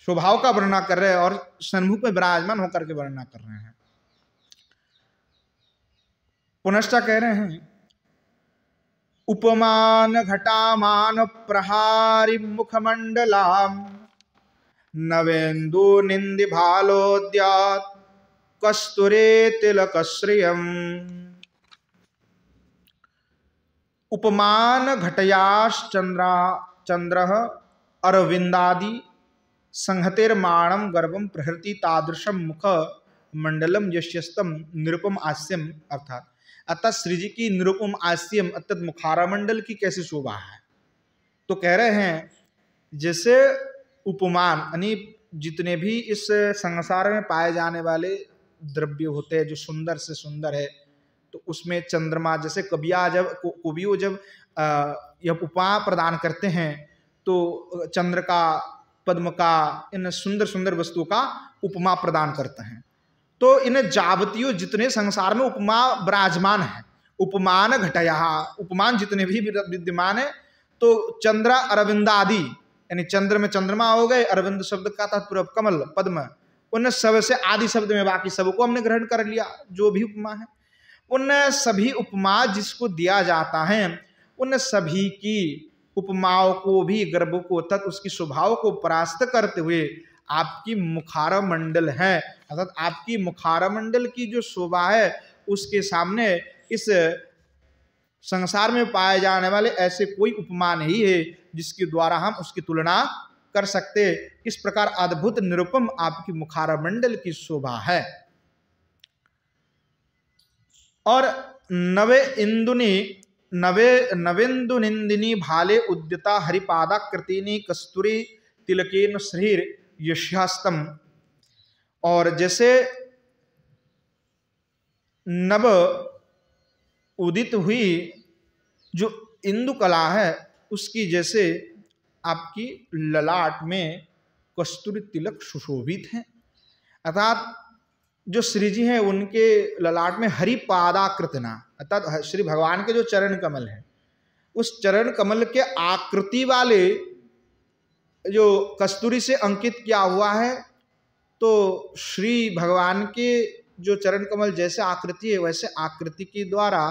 स्वभाव का वर्णना कर रहे हैं और सन्मुख में विराजमान होकर के वर्णना कर रहे हैं। पुनश्च कह रहे हैं, उपमान घटामान प्रहारी मुखमंडलाम नवेन्दु निंदि भालोद्यात कस्तूरे तिलकश्रियम। उपमान घटयाश्चंद्र अरविंदादि संहतेर्माणम गर्भम प्रहृति तादृशम मुख मंडलम यश्यस्तम निरुपम आस्यम। अर्थात श्री जी की निरुपम आस्यम अर्थात मुखारा मंडल की कैसी शोभा है। तो कह रहे हैं जैसे उपमान यानी जितने भी इस संसार में पाए जाने वाले द्रव्य होते हैं जो सुंदर से सुंदर है, तो उसमें चंद्रमा जैसे कवियों जब यह उपमा प्रदान करते हैं तो चंद्र का, पद्म का, इन सुंदर सुंदर वस्तुओं का उपमा प्रदान करते हैं। तो इन जावतियों जितने संसार में उपमा विराजमान है, उपमान घटया, उपमान जितने भी विद्यमान है, तो चंद्र अरविंद आदि यानी चंद्र में चंद्रमा हो गए, अरविंद शब्द का तात्पर्य कमल पद्म, उन सब से आदि शब्द में बाकी सबको हमने ग्रहण कर लिया जो भी उपमा है। उन सभी उपमा जिसको दिया जाता है उन सभी की उपमाओं को भी गर्भ को तथा उसकी स्वभाव को परास्त करते हुए आपकी मुखारा मंडल है, अर्थात आपकी मुखारा मंडल की जो शोभा है उसके सामने इस संसार में पाए जाने वाले ऐसे कोई उपमा नहीं है जिसके द्वारा हम उसकी तुलना कर सकते। इस प्रकार अद्भुत निरुपम आपकी मुखारा मंडल की शोभा है। और नवेन्दु निंदिनी भाले उद्यता हरिपादाकृतिनी कस्तूरी तिलकेन श्रीर यशास्तम। और जैसे नव उदित हुई जो इंदु कला है उसकी जैसे आपकी ललाट में कस्तूरी तिलक सुशोभित है, अर्थात जो श्री जी हैं उनके ललाट में हरिपादाकृतना अर्थात श्री भगवान के जो चरण कमल है उस चरण कमल के आकृति वाले जो कस्तूरी से अंकित किया हुआ है, तो श्री भगवान के जो चरण कमल जैसे आकृति है वैसे आकृति के द्वारा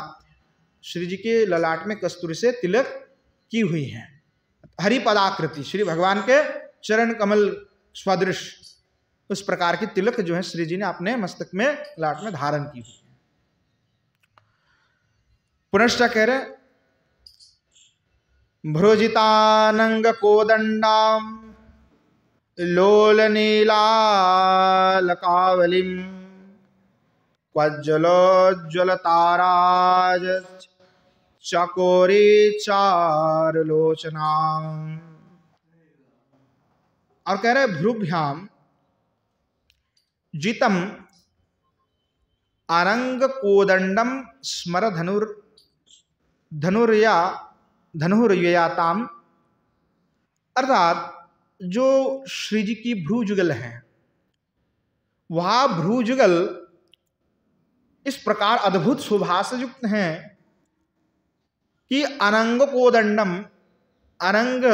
श्री जी के ललाट में कस्तूरी से तिलक की हुई है। हरि पदाकृति, श्री भगवान के चरण कमल सदृश उस प्रकार की तिलक जो है श्री जी ने अपने मस्तक में ललाट में धारण की हुई है। पुनश्च कह रहे भ्रुजितानंग कोदंडाम लोल नीलालकावलिम क्वज्जलोज्ज्वल ताराज चकोरी चारुलोचना। और कह रहे भ्रुभ्याम जितम अरंग कोदंडम स्मर धनुर्ययाताम, अर्थात जो श्री जी की भ्रुजुगल है वह भ्रुजुगल इस प्रकार अद्भुत शोभा से युक्त हैं कि अनंग कोदंडम, अनंग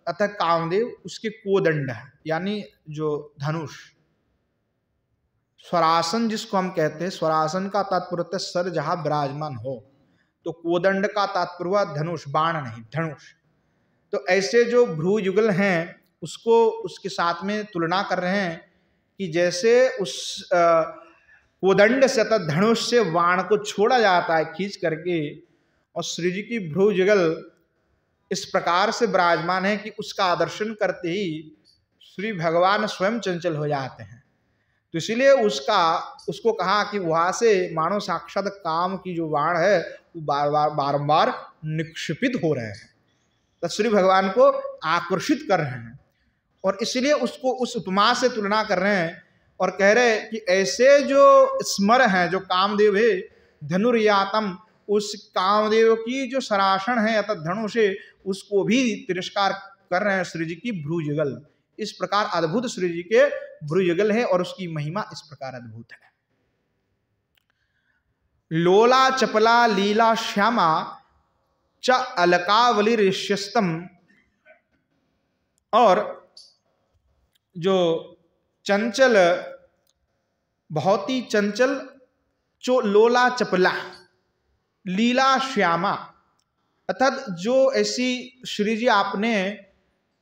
अतः कामदेव, उसके कोदंड यानी जो धनुष, स्वरासन जिसको हम कहते हैं, स्वरासन का तात्पर्य सर जहां विराजमान हो, तो कोदंड का तात्पर्य धनुष, बाण नहीं धनुष। तो ऐसे जो भ्रुजुगल हैं उसको उसके साथ में तुलना कर रहे हैं कि जैसे उस कोदंड से अर्थात धनुष से बाण को छोड़ा जाता है खींच करके, और श्री जी की भ्रुजुगल इस प्रकार से विराजमान है कि उसका दर्शन करते ही श्री भगवान स्वयं चंचल हो जाते हैं। तो इसीलिए उसको कहा कि वहां से मानो साक्षात काम की जो बाण है वो बारंबार निक्षिपित हो रहे हैं, तो श्री भगवान को आकर्षित कर रहे हैं, और इसलिए उसको उस उपमा से तुलना कर रहे हैं और कह रहे हैं कि ऐसे जो स्मर हैं, जो कामदेव है, धनुर्यातम, उस कामदेव की जो सरासन है अर्थात धनुष है, उसको भी तिरस्कार कर रहे हैं श्री जी की भ्रुजुगल। इस प्रकार अद्भुत श्री जी के भ्रुजुगल है और उसकी महिमा इस प्रकार अद्भुत है। लोला चपला लीला श्यामा च अलकावली ऋष्यस्तम, और जो चंचल, बहुत ही चंचल, जो लोला चपला लीला श्यामा, अर्थात जो ऐसी श्री जी आपने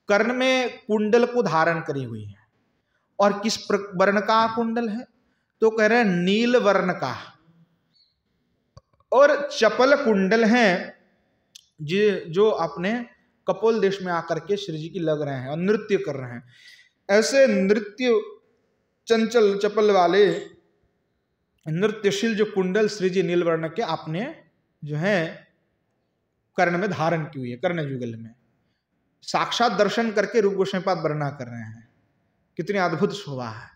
कर्ण में कुंडल को धारण करी हुई है, और किस वर्ण का कुंडल है, तो कह रहे हैं नील वर्ण का, और चपल कुंडल हैं जो अपने कपोल देश में आकर के श्री जी की लग रहे हैं और नृत्य कर रहे हैं। ऐसे नृत्य चंचल चपल वाले नृत्यशील जो कुंडल श्री जी नीलवर्ण के आपने जो है कर्ण में धारण की हुई है, कर्ण युगल में साक्षात दर्शन करके रूप गोस्वामी पाद वर्णना कर रहे हैं, कितनी अद्भुत शोभा है।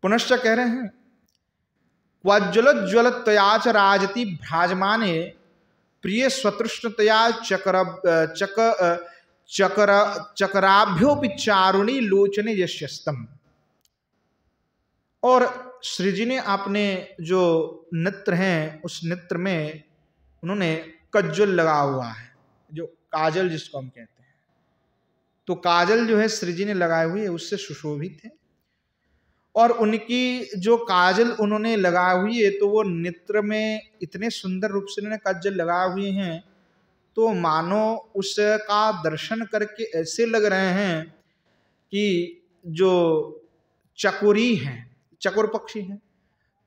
पुनश्च कह रहे हैं क्वज्ज्वलज्ज्वलतया च राजति भ्राजमाने प्रिय स्वतृष्णतया चकराभ्योपि चारुणी लोचने यश्यस्तम। और श्री जी ने आपने जो नेत्र हैं उस नेत्र में उन्होंने कज्जल लगा हुआ है, जो काजल जिसको हम कहते हैं, तो काजल जो है श्री जी ने लगाई हुई है उससे सुशोभित है, और उनकी जो काजल उन्होंने लगाई हुई है तो वो नेत्र में इतने सुंदर रूप से उन्होंने काजल लगाए हुए हैं, तो मानो उसका दर्शन करके ऐसे लग रहे हैं कि जो चकोरी हैं, चकोर पक्षी हैं,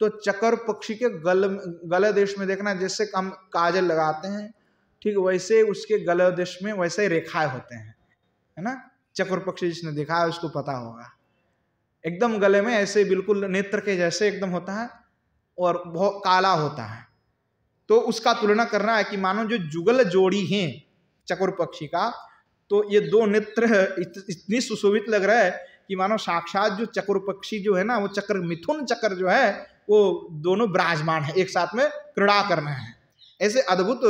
तो चकोर पक्षी के गले देश में देखना जैसे हम काजल लगाते हैं, ठीक वैसे उसके गले देश में वैसे ही रेखाएं होते हैं, है ना। चकोर पक्षी जिसने देखा है उसको पता होगा, एकदम गले में ऐसे बिल्कुल नेत्र के जैसे एकदम होता है और बहुत काला होता है। तो उसका तुलना करना है कि मानो जो जुगल जोड़ी है चकोर पक्षी का, तो ये दो नेत्र इतनी सुशोभित लग रहा है कि मानो साक्षात जो चकोर पक्षी जो है ना, वो चक्र मिथुन चक्र जो है वो दोनों विराजमान है, एक साथ में क्रीड़ा करना है। ऐसे अद्भुत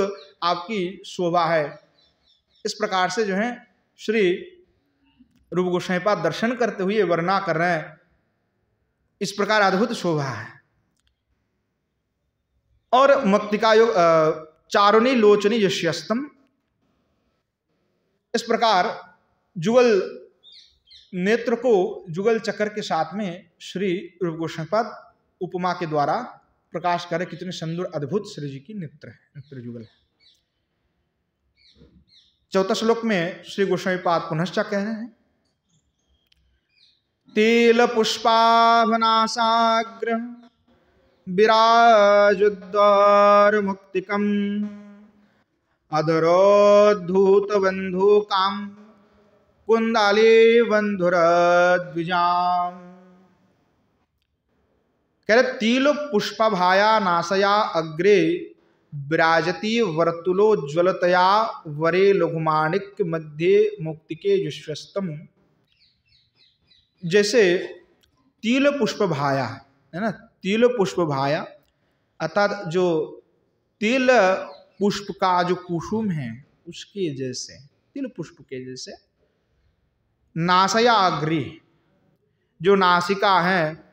आपकी शोभा है। इस प्रकार से जो है श्री रूप गोस्वामी पाद दर्शन करते हुए वर्णना कर रहे हैं, इस प्रकार अद्भुत शोभा है। और मक्तिका योग चारुणी लोचनी यश्यस्तम, इस प्रकार जुगल नेत्र को जुगल चक्र के साथ में श्री रूप गोस्वामी पाद उपमा के द्वारा प्रकाश करे कितने सुंदर अद्भुत श्री जी की नेत्र जुगल है। चौथा श्लोक में श्री गोस्वामी पाद पुनश्च कह रहे हैं, तेल पुष्पाभनासाग्र विराजुद्वार मुक्तिकम अधरोद्धूत बंधुकाम कुंदाले बंधुरद्विजाम। कह रहे तिल पुष्पभाया नासया अग्रे विराजती वर्तुलोज्वलतया वरे लघुमाणिक्य मध्य मुक्तिके युष्वस्तम। जैसे तिल पुष्पभाया है ना, तिल पुष्पभाया अर्थात जो तिल पुष्प का जो कुसुम है उसके जैसे, तिल पुष्प के जैसे, नासया अग्रे जो नासिका है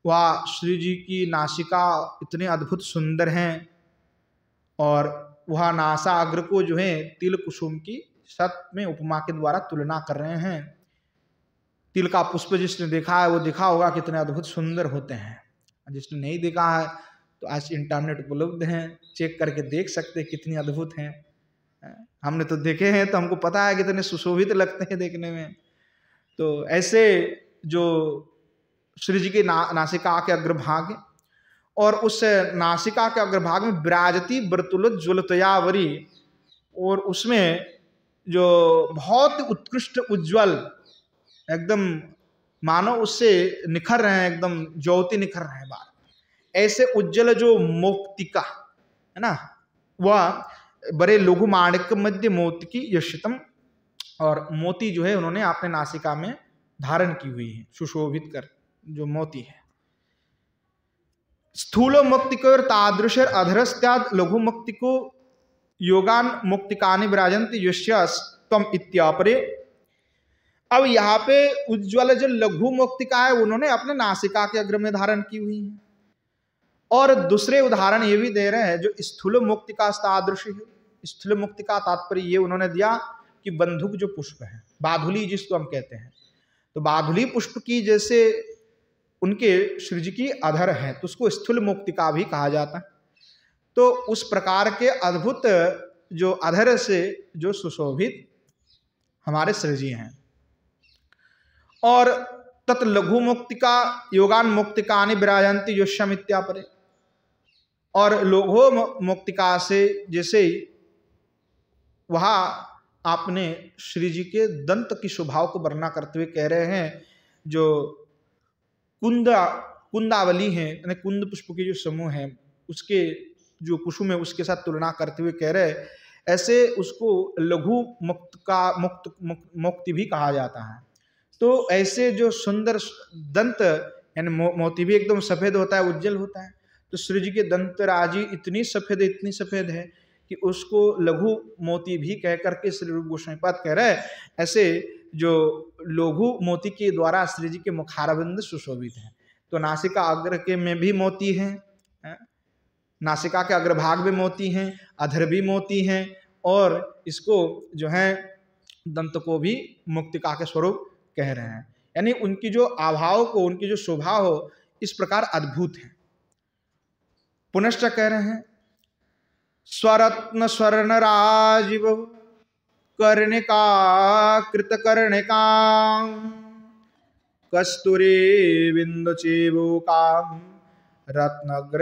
वह श्री जी की नासिका इतने अद्भुत सुंदर हैं और वह नासाग्र को जो है तिल कुसुम की सत में उपमा के द्वारा तुलना कर रहे हैं। तिल का पुष्प जिसने देखा है वो देखा होगा कितने अद्भुत सुंदर होते हैं, जिसने नहीं देखा है तो आज इंटरनेट उपलब्ध हैं, चेक करके देख सकते हैं कितनी अद्भुत हैं। हमने तो देखे हैं तो हमको पता है कितने सुशोभित लगते हैं देखने में। तो ऐसे जो श्री जी के नासिका के अग्रभाग और उस नासिका के अग्रभाग में विराजती वर्तुलोज्वलतयावरी, और उसमें जो बहुत उत्कृष्ट उज्जवल एकदम मानो उससे निखर रहे हैं, एकदम ज्योति निखर रहे हैं बाल, ऐसे उज्जवल जो मोक्तिका है ना, वह बड़े लघु माणिक मध्य मोती की यशितम, और मोती जो है उन्होंने अपने नासिका में धारण की हुई है, सुशोभित कर जो मोती है। स्थूल मुक्तिको तादृश अधरस्त्याद लघु मुक्तिको योगान मुक्तिकानि विराजन्ति यस्यस्तम इत्यापरे। अब यहाँ पे उज्ज्वल जो लघु मुक्तिका है उन्होंने अपने नासिका के अग्र में धारण की हुई है। और दूसरे उदाहरण ये भी दे रहे हैं जो स्थूल मुक्तिका तादृश है। स्थूल मुक्तिका तात्पर्य ये उन्होंने दिया कि बंधुक जो पुष्प है, बाधुली जिसको हम कहते हैं, तो बाधुली पुष्प की जैसे उनके श्री जी की अधर है तो उसको स्थूल मुक्तिका भी कहा जाता है। तो उस प्रकार के अद्भुत जो अधर से जो सुशोभित हमारे श्री जी हैं। और तत् लघु मुक्तिका योगान मुक्तिकानि विराजन्ति योष्यम इत्यापरे, और लघु मुक्तिका से जैसे वहाँ आपने श्री जी के दंत की स्वभाव को वर्णना करते हुए कह रहे हैं, जो कुंदावली है यानी कुंद पुष्प के जो समूह है उसके जो कुसुम है उसके साथ तुलना करते हुए कह रहे हैं, ऐसे उसको लघु मुक्ति भी कहा जाता है। तो ऐसे जो सुंदर दंत यानी मोती भी एकदम सफेद होता है, उज्जवल होता है, तो श्री जी के दंत राजी इतनी सफेद है कि उसको लघु मोती भी कह करके श्री रूप गोस्वामी पाद कह रहे हैं। ऐसे जो लघु मोती के द्वारा श्री जी के मुखारविंद सुशोभित है। तो नासिका अग्र के में भी मोती हैं, नासिका के अग्रभाग में मोती हैं, अधर भी मोती हैं, और इसको जो है दंत को भी मुक्तिका के स्वरूप कह रहे हैं। यानी उनकी जो आभाव को, उनकी जो शोभा हो इस प्रकार अद्भुत है। पुनश्च कह रहे हैं, स्वरत्न स्वर्ण राजीव कर्णिका कृतकर्णिका कस्तूरी बिंदु चेबुका रत्नग्रयोज्वलम।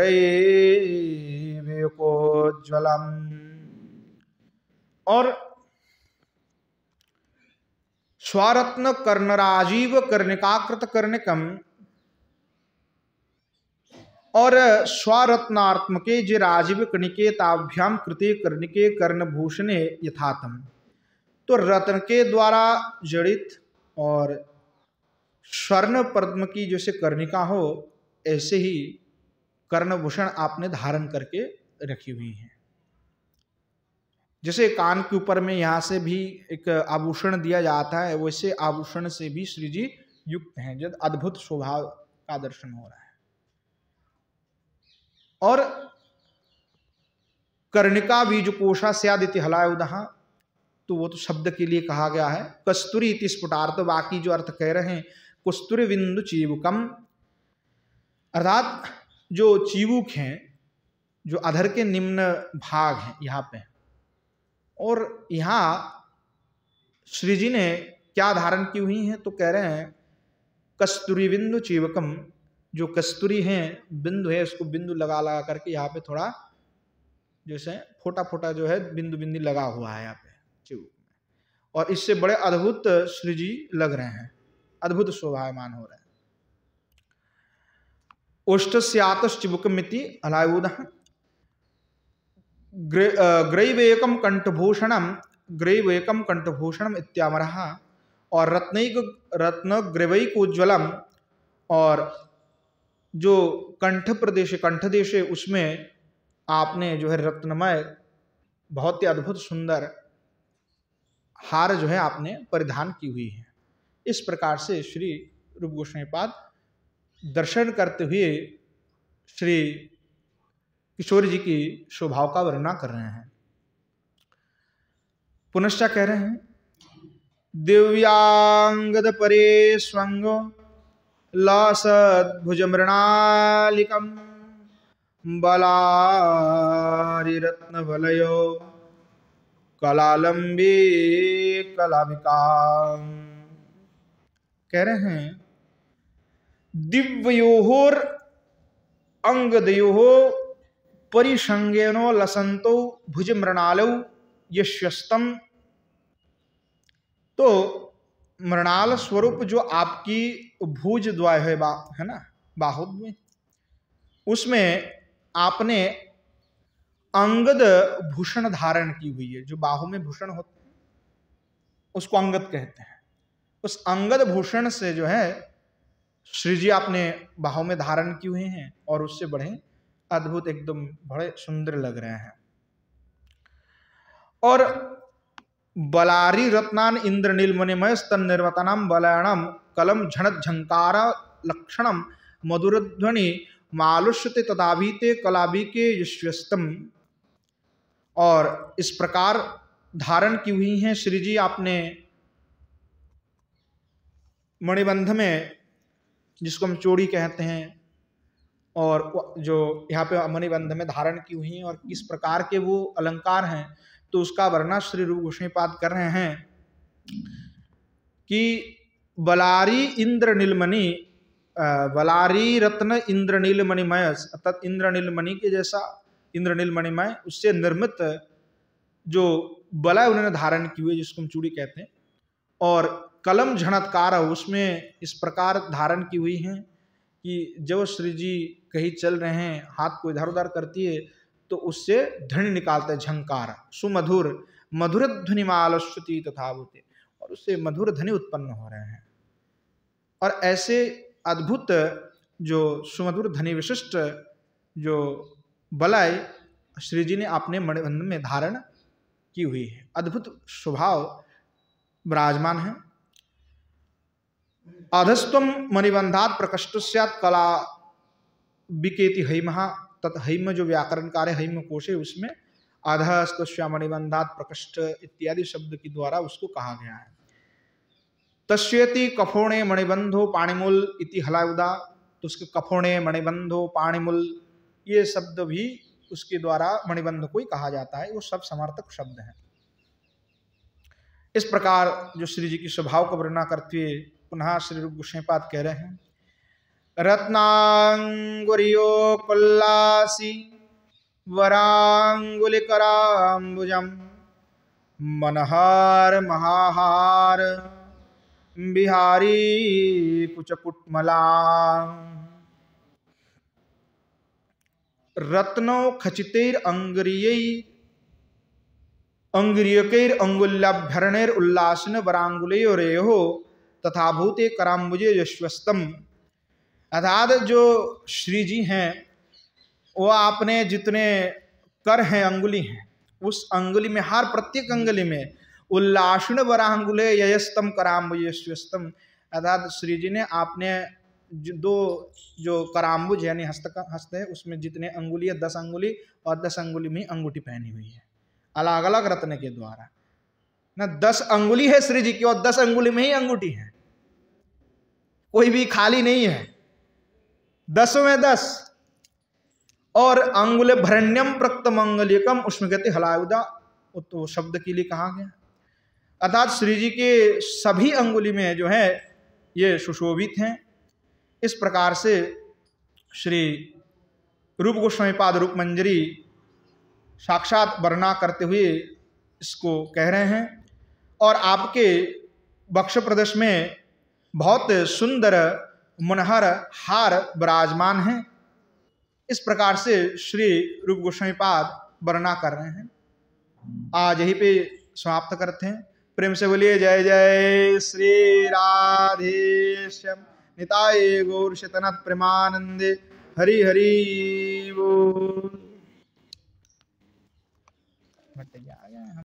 और स्वरत्न कर्णराजीव कर्णिकाकृत कर्णिकम, और स्वरत्नात्मके जे राजीव कर्णिके ताभ्याम कृते कर्णिके कर्णभूषणे यथातम। तो रत्न के द्वारा जड़ित और स्वर्ण पद्म की जैसे कर्णिका हो ऐसे ही कर्णभूषण आपने धारण करके रखी हुई है। जैसे कान के ऊपर में यहाँ से भी एक आभूषण दिया जाता है, वैसे आभूषण से भी श्री जी युक्त हैं, जब अद्भुत स्वभाव का दर्शन हो रहा है। और कर्णिका बीजकोशा स्यादिति हलाय उदहा, तो वो तो शब्द के लिए कहा गया है। कस्तूरी इति स्फुटार्थ, बाकी जो अर्थ कह रहे हैं कस्तूरी बिंदु चीबुकम, अर्थात जो चिबुक हैं, जो अधर के निम्न भाग हैं यहाँ पे, और यहाँ श्री जी ने क्या धारण की हुई हैं, तो कह रहे हैं कस्तूरी बिंदु चिवकम, जो कस्तूरी है बिंदु है, उसको बिंदु लगा लगा करके यहाँ पे थोड़ा जैसे फोटा फोटा जो है बिंदु बिंदु लगा हुआ है यहाँ पे चिबुक में, और इससे बड़े अद्भुत श्री जी लग रहे हैं, अद्भुत शोभायमान हो रहे हैं। ओष्ठस्यातश्चिबुकमिति अलायुधः ग्रैवेकम कंठभूषणम ग्रैवेकम कंठभूषणम इत्यामरः, और रत्न ग्रैवैक उज्ज्वलम, और जो कंठ प्रदेश कंठ देश है उसमें आपने जो है रत्नमय बहुत ही अद्भुत सुंदर हार जो है आपने परिधान की हुई है। इस प्रकार से श्री रूप गोस्वामी पाद दर्शन करते हुए श्री किशोर जी की शोभाव का वर्णना कर रहे हैं। पुनश्च कह रहे हैं दिव्यांगद परे स्वंगो लासद्भुज मृणालिकम बलारि रत्न वलयो कलालंबी कलाभिका। कह रहे हैं दिव्योर अंगदयोः परिसंगेनो लसंतो भुज मृणालौ यश्यस्तम। तो मृणाल स्वरूप जो आपकी भुज द्वय है ना, बाहुद्वय, उसमें आपने अंगद भूषण धारण की हुई है। जो बाहु में भूषण होते हैं उसको अंगद कहते हैं। उस अंगद भूषण से जो है श्री जी आपने बाहु में धारण की हुई हैं, और उससे बड़े अद्भुत एकदम बड़े सुंदर लग रहे हैं। और बलारी रत्नान इंद्रनील मणिमय स्तन निर्वतनम बलयणम कलम झणत झंकार लक्षणम मधुरध्वनि मालुष्यते तदाभीते कलाभिके यश्वस्तम। और इस प्रकार धारण की हुई हैं श्री जी आपने मणिबंध में, जिसको हम चोड़ी कहते हैं, और जो यहाँ पे मणिबंध में धारण की हुई हैं और किस प्रकार के वो अलंकार हैं, तो उसका वर्णन श्री रूप गोस्वामी पाद कर रहे हैं कि बलारी इंद्र नीलमणि, बलारी रत्न इंद्र नीलमणिमय, अर्थात इंद्र नीलमणि के जैसा इंद्र नीलमणिमय उससे निर्मित जो बलय उन्होंने धारण की हुई, जिसको हम चूड़ी कहते हैं, और कलम झणत्कार उसमें इस प्रकार धारण की हुई हैं कि जब श्री जी कहीं चल रहे हैं, हाथ को इधर उधर करती है तो उससे ध्वनि निकालते हैं, झंकार, सुमधुर मधुर ध्वनि मालश्रुति तथा होते, और उससे मधुर ध्वनि उत्पन्न हो रहे हैं। और ऐसे अद्भुत जो सुमधुर ध्वनि विशिष्ट जो बलय श्री जी ने अपने मणिबंध में धारण की हुई है, अद्भुत स्वभाव विराजमान है। अधस्तम मणिबंधात प्रकष्ट स्यात् कला विकेति हैमः, तत् हैम जो व्याकरणकार है हैम कोश है, उसमें अधस्तस्या मणिबंधात प्रकष्ट इत्यादि शब्द के द्वारा उसको कहा गया है। तस्येति कफोणे मणिबंधो पाणिमूल इति हलायुदा, तो उसके कफोणे मणिबंधो पाणिमूल ये शब्द भी उसके द्वारा मणिबंध को ही कहा जाता है, वो सब समर्थक शब्द हैं। इस प्रकार जो श्री जी की स्वभाव को वर्णना करते हुए पुनः श्री रूप गोस्वामी पाद कह रहे हैं रत्नांगुरियो कुल्लासी वरांगुलिकरांबुजम मनहार महाहार बिहारी कुचकुटमला। रत्नो खचितेर अंगुरीयकैर अंगुल्याभरणैर उल्लासन वरांगुलयोरेहो तथा भूते कराम्बुजे यश्वस्तम। अर्थात जो श्री जी हैं वो आपने जितने कर हैं, अंगुली हैं, उस अंगुली में, हर प्रत्येक अंगुली में उल्लासन वरांगुले ययस्तम कराम्बुजे यश्वस्तम। अर्थात श्री जी ने आपने दो जो कराम्बुज यानी हस्त है उसमें जितने अंगुली है 10 अंगुली, और 10 अंगुली में अंगूठी पहनी हुई है अलग अलग रत्न के द्वारा ना। 10 अंगुली है श्री जी की और 10 अंगुली में ही अंगूठी है, कोई भी खाली नहीं है, 10 में 10 और अंगुल भरण्यम प्रक्त मंगलिकम, उसमें कहते हलायुदा, तो शब्द के लिए कहा गया। अर्थात श्री जी के सभी अंगुली में जो है ये सुशोभित हैं। इस प्रकार से श्री रूप गोस्वामी पाद रूप मंजरी साक्षात वर्णना करते हुए इसको कह रहे हैं। और आपके वक्ष प्रदेश में बहुत सुंदर मनहर हार विराजमान हैं। इस प्रकार से श्री रूप गोस्वामी पाद वर्णना कर रहे हैं। आज यहीं पे समाप्त करते हैं। प्रेम से बोलिए जय जय श्री राधेश्याम निताय गौर शतनाथ प्रेमानंदे हरि हरि बोल।